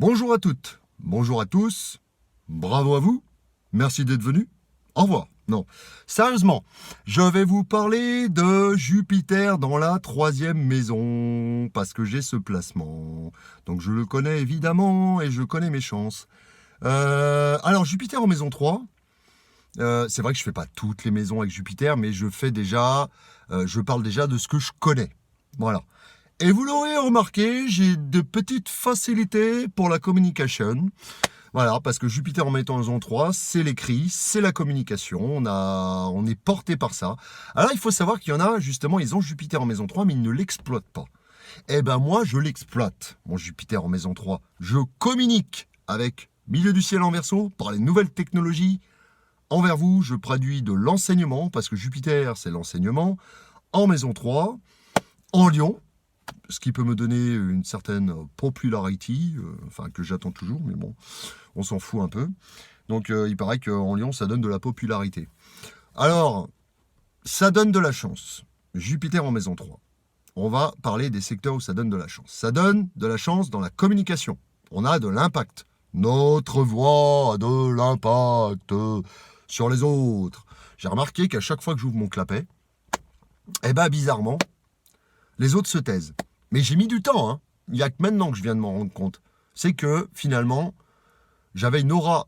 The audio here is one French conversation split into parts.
Bonjour à toutes, bonjour à tous, bravo à vous, merci d'être venus, au revoir. Non, sérieusement, je vais vous parler de Jupiter dans la 3e maison, parce que j'ai ce placement. Donc je le connais évidemment et je connais mes chances. Alors Jupiter en maison 3, c'est vrai que je fais pas toutes les maisons avec Jupiter, mais je parle déjà de ce que je connais. Voilà. Et vous l'aurez remarqué, j'ai de petites facilités pour la communication. Voilà, parce que Jupiter en maison 3, c'est l'écrit, c'est la communication, on est porté par ça. Alors il faut savoir qu'il y en a, justement, ils ont Jupiter en maison 3, mais ils ne l'exploitent pas. Eh ben moi, je l'exploite, mon Jupiter en maison 3. Je communique avec Milieu du ciel en Verseau par les nouvelles technologies. Envers vous, je produis de l'enseignement, parce que Jupiter, c'est l'enseignement, en maison 3, en Lion, ce qui peut me donner une certaine popularity, enfin que j'attends toujours, mais bon, on s'en fout un peu. Donc il paraît qu'en Lion, ça donne de la popularité. Alors, ça donne de la chance. Jupiter en maison 3. On va parler des secteurs où ça donne de la chance. Ça donne de la chance dans la communication. On a de l'impact. Notre voix a de l'impact sur les autres. J'ai remarqué qu'à chaque fois que j'ouvre mon clapet, eh ben bizarrement, les autres se taisent. Mais j'ai mis du temps, hein. Il n'y a que maintenant que je viens de m'en rendre compte. C'est que, finalement, j'avais une aura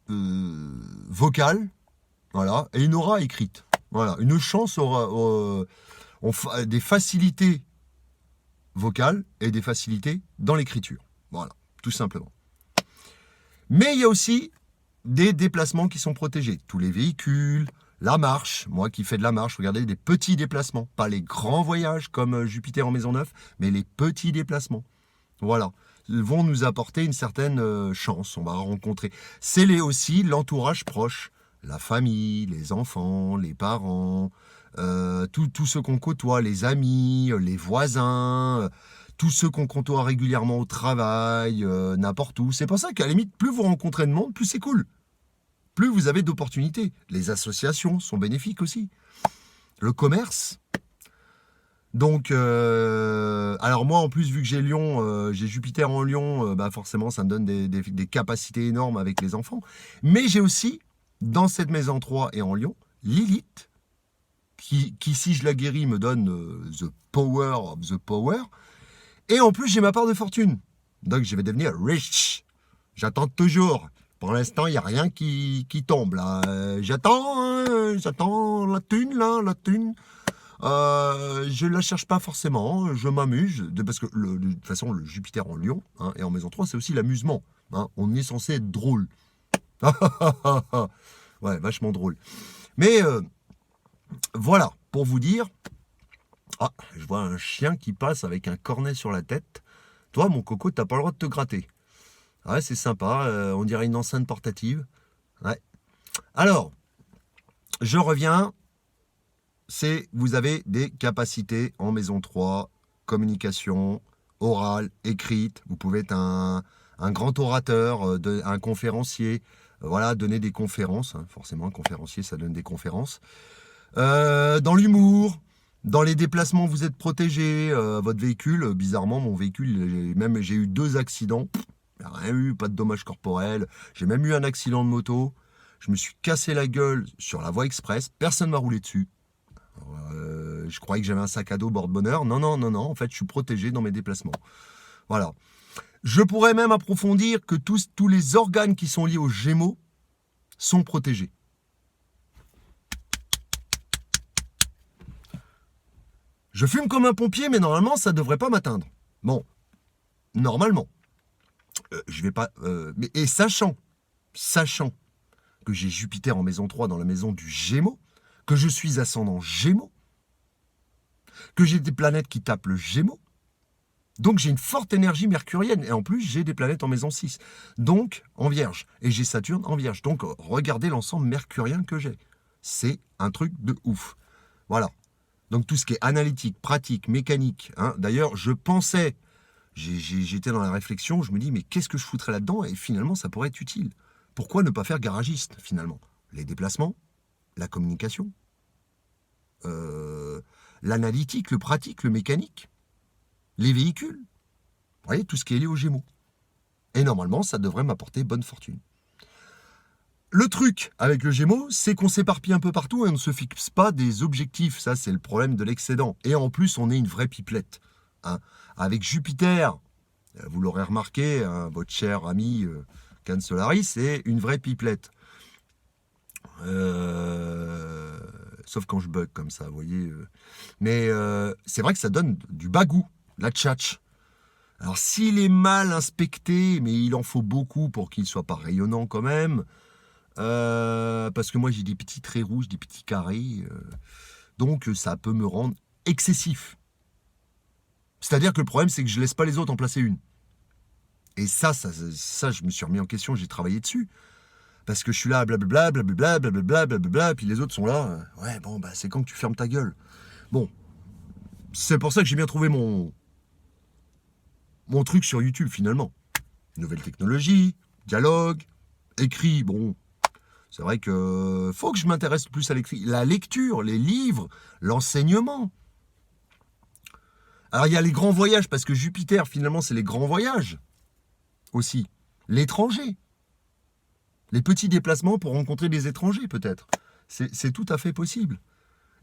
vocale, voilà, et une aura écrite. Voilà, une chance des facilités vocales et des facilités dans l'écriture. Voilà, tout simplement. Mais il y a aussi des déplacements qui sont protégés. Tous les véhicules, la marche, moi qui fais de la marche, regardez, des petits déplacements. Pas les grands voyages comme Jupiter en maison 9, mais les petits déplacements. Voilà. Ils vont nous apporter une certaine chance. On va rencontrer. C'est aussi l'entourage proche. La famille, les enfants, les parents, tous ceux qu'on côtoie, les amis, les voisins, tous ceux qu'on côtoie régulièrement au travail, n'importe où. C'est pour ça qu'à la limite, plus vous rencontrez de monde, plus c'est cool. Plus vous avez d'opportunités. Les associations sont bénéfiques aussi. Le commerce. Donc, alors moi en plus, vu que j'ai Lion, j'ai Jupiter en Lion, bah forcément ça me donne des capacités énormes avec les enfants. Mais j'ai aussi, dans cette maison 3 et en Lion, Lilith, qui si je la guéris, me donne the power of the power. Et en plus, j'ai ma part de fortune. Donc je vais devenir rich. J'attends toujours. Pour l'instant, il n'y a rien qui tombe là. J'attends la thune là, la thune. Je la cherche pas forcément, je m'amuse, parce que de toute façon le Jupiter en Lion, hein, et en maison 3, c'est aussi l'amusement. Hein, on est censé être drôle. Ouais, vachement drôle. Mais voilà, pour vous dire, ah, je vois un chien qui passe avec un cornet sur la tête. Toi, mon coco, t'as pas le droit de te gratter. Ouais, c'est sympa, on dirait une enceinte portative. Ouais. Alors, je reviens. Vous avez des capacités en maison 3, communication, orale, écrite. Vous pouvez être un grand orateur, un conférencier, voilà, donner des conférences. Hein, forcément, un conférencier, ça donne des conférences. Dans l'humour, dans les déplacements, vous êtes protégé. Votre véhicule, bizarrement, mon véhicule, j'ai eu 2 accidents. Il n'y a rien eu, pas de dommages corporels. J'ai même eu un accident de moto. Je me suis cassé la gueule sur la voie express. Personne ne m'a roulé dessus. Je croyais que j'avais un sac à dos bord de bonheur. Non, non, non, non. En fait, je suis protégé dans mes déplacements. Voilà. Je pourrais même approfondir que tous les organes qui sont liés aux Gémeaux sont protégés. Je fume comme un pompier, mais normalement, ça ne devrait pas m'atteindre. Bon, normalement. Je vais pas. Et sachant que j'ai Jupiter en maison 3 dans la maison du Gémeaux, que je suis ascendant Gémeaux, que j'ai des planètes qui tapent le Gémeaux, donc j'ai une forte énergie mercurienne, et en plus j'ai des planètes en maison 6, donc en Vierge, et j'ai Saturne en Vierge, donc regardez l'ensemble mercurien que j'ai, c'est un truc de ouf, voilà, donc tout ce qui est analytique, pratique, mécanique, hein. D'ailleurs je pensais, j'étais dans la réflexion, je me dis mais qu'est-ce que je foutrais là-dedans, et finalement ça pourrait être utile, pourquoi ne pas faire garagiste finalement, les déplacements, la communication, l'analytique, le pratique, le mécanique, les véhicules. Vous voyez, tout ce qui est lié aux Gémeaux. Et normalement, ça devrait m'apporter bonne fortune. Le truc avec le Gémeaux, c'est qu'on s'éparpille un peu partout et on ne se fixe pas des objectifs. Ça, c'est le problème de l'excédent. Et en plus, on est une vraie pipelette. Hein. Avec Jupiter, vous l'aurez remarqué, hein, votre cher ami Can Solaris, c'est une vraie pipelette. Sauf quand je bug comme ça, vous voyez. Mais c'est vrai que ça donne du bagou, la tchatch. Alors s'il est mal inspecté, mais il en faut beaucoup pour qu'il ne soit pas rayonnant quand même, parce que moi j'ai des petits traits rouges, des petits carrés, donc ça peut me rendre excessif. C'est-à-dire que le problème c'est que je laisse pas les autres en placer une. Et ça, je me suis remis en question, j'ai travaillé dessus. Parce que je suis là, blablabla, blablabla, blablabla, blablabla, puis les autres sont là, ouais, bon, bah c'est quand que tu fermes ta gueule. Bon, c'est pour ça que j'ai bien trouvé mon truc sur YouTube finalement. Nouvelle technologie, dialogue, écrit, bon, c'est vrai que faut que je m'intéresse plus à l'écrit. La lecture, les livres, l'enseignement. Alors il y a les grands voyages, parce que Jupiter finalement c'est les grands voyages aussi. L'étranger. Les petits déplacements pour rencontrer des étrangers, peut-être. C'est tout à fait possible.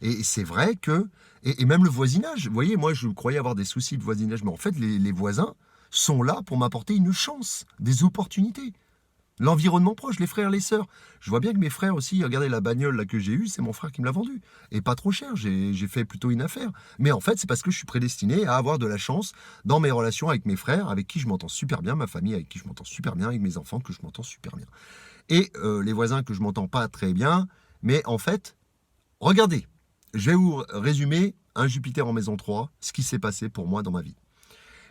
Et c'est vrai que... Et même le voisinage. Vous voyez, moi, je croyais avoir des soucis de voisinage. Mais en fait, les voisins sont là pour m'apporter une chance, des opportunités. L'environnement proche, les frères, les sœurs. Je vois bien que mes frères aussi, regardez la bagnole là que j'ai eue, c'est mon frère qui me l'a vendue. Et pas trop cher, j'ai fait plutôt une affaire. Mais en fait, c'est parce que je suis prédestiné à avoir de la chance dans mes relations avec mes frères, avec qui je m'entends super bien, ma famille avec qui je m'entends super bien, avec mes enfants que je m'entends super bien. Et les voisins que je m'entends pas très bien. Mais en fait, regardez, je vais vous résumer un Jupiter en maison 3, ce qui s'est passé pour moi dans ma vie.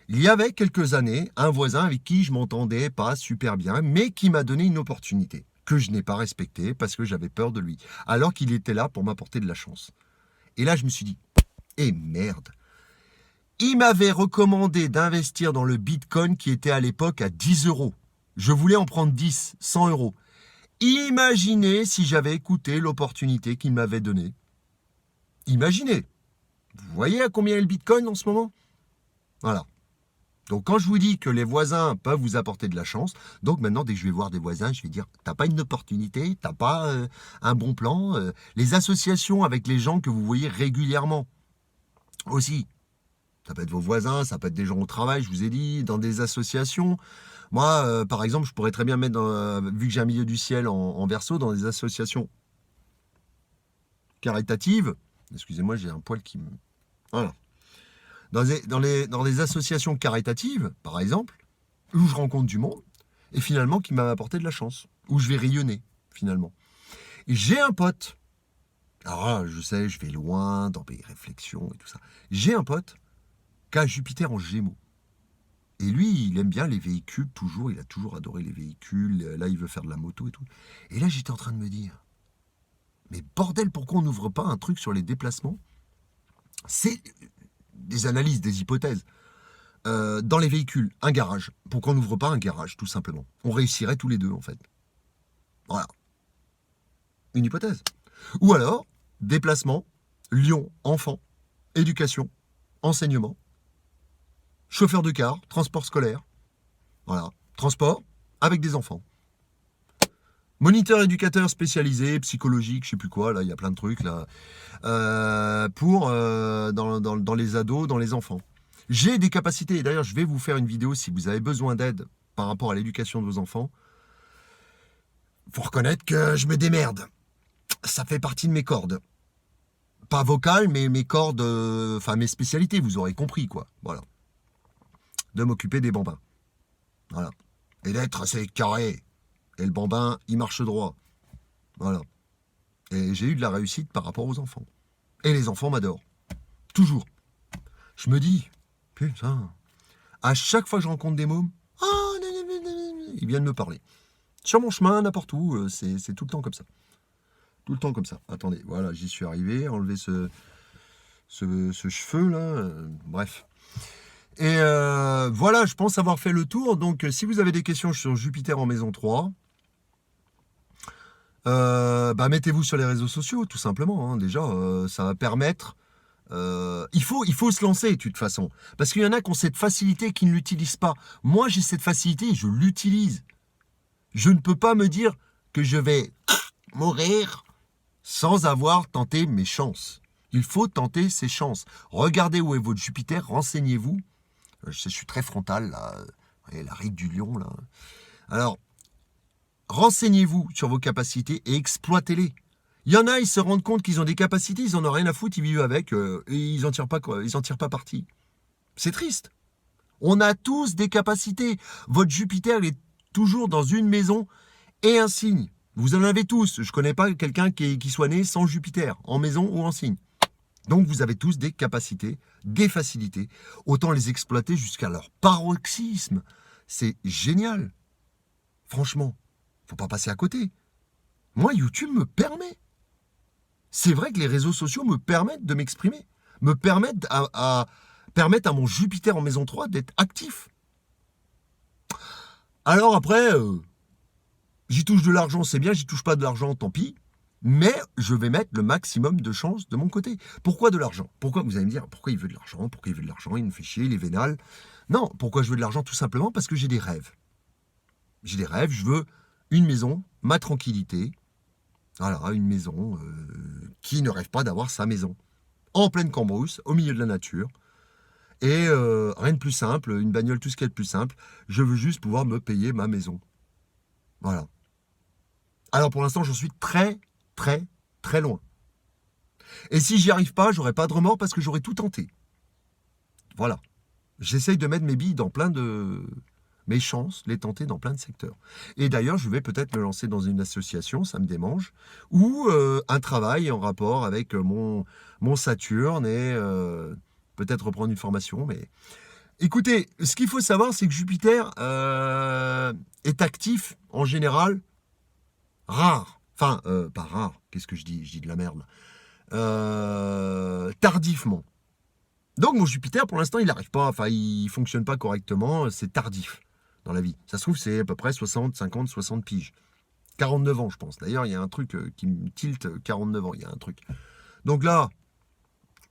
Il y avait quelques années, un voisin avec qui je m'entendais pas super bien, mais qui m'a donné une opportunité que je n'ai pas respectée parce que j'avais peur de lui, alors qu'il était là pour m'apporter de la chance. Et là, je me suis dit, eh merde, il m'avait recommandé d'investir dans le Bitcoin qui était à l'époque à 10 euros. Je voulais en prendre 10, 100 euros. Imaginez si j'avais écouté l'opportunité qu'il m'avait donnée. Imaginez. Vous voyez à combien est le Bitcoin en ce moment? Voilà. Donc quand je vous dis que les voisins peuvent vous apporter de la chance, donc maintenant dès que je vais voir des voisins, je vais dire t'as pas une opportunité, t'as pas un bon plan. Les associations avec les gens que vous voyez régulièrement aussi. Ça peut être vos voisins, ça peut être des gens au travail, je vous ai dit, dans des associations. Moi, par exemple, je pourrais très bien mettre, vu que j'ai un milieu du ciel en Verseau, dans des associations caritatives. Excusez-moi, j'ai un poil qui me... Voilà. Dans les associations caritatives, par exemple, où je rencontre du monde, et finalement qui m'a apporté de la chance, où je vais rayonner, finalement. Et j'ai un pote, alors là, je sais, je vais loin dans mes réflexions et tout ça. J'ai un pote qui a Jupiter en Gémeaux. Et lui, il aime bien les véhicules, toujours, il a toujours adoré les véhicules, là, il veut faire de la moto et tout. Et là, j'étais en train de me dire, mais bordel, pourquoi on n'ouvre pas un truc sur les déplacements? C'est des analyses, des hypothèses. Dans les véhicules, un garage. Pourquoi on n'ouvre pas un garage, tout simplement? On réussirait tous les deux, en fait. Voilà. Une hypothèse. Ou alors, déplacement, lion, enfant, éducation, enseignement, chauffeur de car, transport scolaire. Voilà. Transport avec des enfants. Moniteur éducateur spécialisé, psychologique, je sais plus quoi, là, il y a plein de trucs, là. Dans les ados, dans les enfants. J'ai des capacités, et d'ailleurs, je vais vous faire une vidéo si vous avez besoin d'aide par rapport à l'éducation de vos enfants. Faut reconnaître que je me démerde. Ça fait partie de mes cordes. Pas vocales, mais mes cordes, enfin mes spécialités, vous aurez compris, quoi. Voilà. De m'occuper des bambins. Voilà. Et d'être assez carré. Et le bambin, il marche droit. Voilà. Et j'ai eu de la réussite par rapport aux enfants. Et les enfants m'adorent. Toujours. Je me dis, putain, à chaque fois que je rencontre des mômes, ils viennent me parler. Sur mon chemin, n'importe où, c'est tout le temps comme ça. Tout le temps comme ça. Attendez, voilà, j'y suis arrivé, enlever ce cheveu là, bref. Et voilà, je pense avoir fait le tour. Donc si vous avez des questions sur Jupiter en maison 3, mettez-vous sur les réseaux sociaux, tout simplement. Hein. Déjà, ça va permettre Il faut se lancer de toute façon. Parce qu'il y en a qui ont cette facilité qui ne l'utilisent pas. Moi, j'ai cette facilité et je l'utilise. Je ne peux pas me dire que je vais mourir sans avoir tenté mes chances. Il faut tenter ses chances. Regardez où est votre Jupiter, renseignez-vous. Je suis très frontal, là. Vous voyez, la ride du lion, là. Alors, renseignez-vous sur vos capacités et exploitez-les. Il y en a, ils se rendent compte qu'ils ont des capacités, ils en ont rien à foutre, ils vivent avec, et ils n'en tirent pas parti. C'est triste. On a tous des capacités. Votre Jupiter, il est toujours dans une maison et un signe. Vous en avez tous. Je ne connais pas quelqu'un qui soit né sans Jupiter, en maison ou en signe. Donc vous avez tous des capacités, des facilités. Autant les exploiter jusqu'à leur paroxysme. C'est génial. Franchement, faut pas passer à côté. Moi, YouTube me permet. C'est vrai que les réseaux sociaux me permettent de m'exprimer, me permettent permettent à mon Jupiter en maison 3 d'être actif. Alors après, j'y touche de l'argent, c'est bien, j'y touche pas de l'argent, tant pis. Mais je vais mettre le maximum de chances de mon côté. Pourquoi de l'argent? Pourquoi, vous allez me dire, pourquoi il veut de l'argent? Pourquoi il veut de l'argent? Il me fait chier, il est vénal. Non, pourquoi je veux de l'argent? Tout simplement parce que j'ai des rêves. J'ai des rêves, je veux une maison, ma tranquillité. Voilà, une maison, qui ne rêve pas d'avoir sa maison. En pleine cambrousse, au milieu de la nature. Et rien de plus simple, une bagnole, tout ce qui est de plus simple. Je veux juste pouvoir me payer ma maison. Voilà. Alors pour l'instant, j'en suis très, très, très loin. Et si j'y arrive pas, j'aurai pas de remords parce que j'aurai tout tenté. Voilà. J'essaye de mettre mes billes dans plein de... mes chances, les tenter dans plein de secteurs. Et d'ailleurs, je vais peut-être me lancer dans une association, ça me démange, ou un travail en rapport avec mon Saturne et peut-être reprendre une formation. Mais écoutez, ce qu'il faut savoir, c'est que Jupiter est actif en général rare. Enfin, pas rare, qu'est-ce que je dis? Je dis de la merde. Tardivement. Donc mon Jupiter, pour l'instant, il n'arrive pas, enfin, il fonctionne pas correctement, c'est tardif dans la vie. Ça se trouve, c'est à peu près 60, 50, 60 piges. 49 ans, je pense. D'ailleurs, il y a un truc qui me tilte, 49 ans, il y a un truc. Donc là,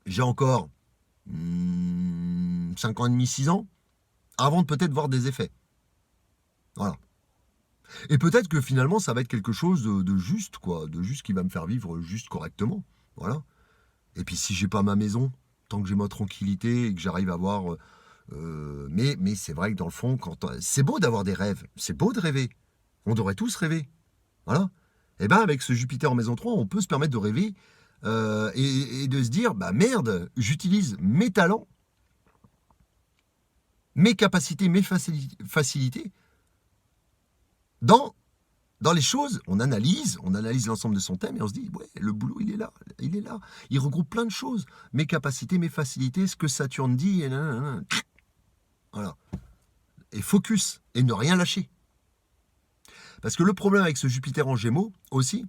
j'ai encore 5 ans et demi, 6 ans, avant de peut-être voir des effets. Voilà. Et peut-être que finalement, ça va être quelque chose de juste, quoi, de juste qui va me faire vivre juste correctement. Voilà. Et puis si j'ai pas ma maison, tant que j'ai ma tranquillité et que j'arrive à avoir... mais c'est vrai que dans le fond, c'est beau d'avoir des rêves, c'est beau de rêver. On devrait tous rêver. Voilà. Et bien avec ce Jupiter en maison 3, on peut se permettre de rêver et de se dire, bah merde, j'utilise mes talents, mes capacités, mes facilités dans les choses. On analyse l'ensemble de son thème et on se dit, ouais, le boulot, il est là. Il regroupe plein de choses. Mes capacités, mes facilités, ce que Saturne dit, et voilà. Et focus, et ne rien lâcher. Parce que le problème avec ce Jupiter en Gémeaux, aussi,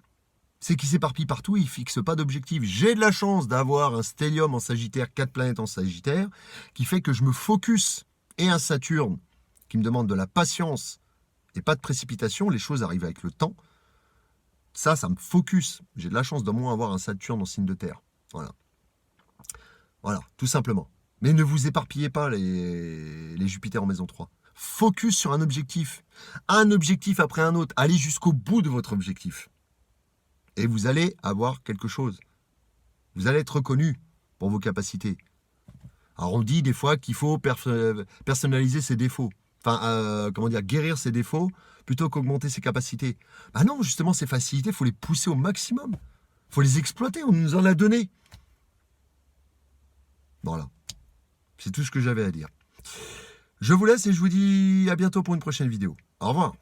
c'est qu'il s'éparpille partout, il ne fixe pas d'objectif. J'ai de la chance d'avoir un stellium en Sagittaire, 4 planètes en Sagittaire, qui fait que je me focus, et un Saturne qui me demande de la patience, et pas de précipitation, les choses arrivent avec le temps. Ça me focus. J'ai de la chance d'au moins avoir un Saturne en signe de terre. Voilà. Voilà, tout simplement. Mais ne vous éparpillez pas les Jupiter en maison 3. Focus sur un objectif après un autre. Allez jusqu'au bout de votre objectif. Et vous allez avoir quelque chose. Vous allez être reconnu pour vos capacités. Alors on dit des fois qu'il faut personnaliser ses défauts. Enfin, guérir ses défauts plutôt qu'augmenter ses capacités. Bah non, justement, ces facilités, il faut les pousser au maximum. Il faut les exploiter, on nous en a donné. Voilà. C'est tout ce que j'avais à dire. Je vous laisse et je vous dis à bientôt pour une prochaine vidéo. Au revoir.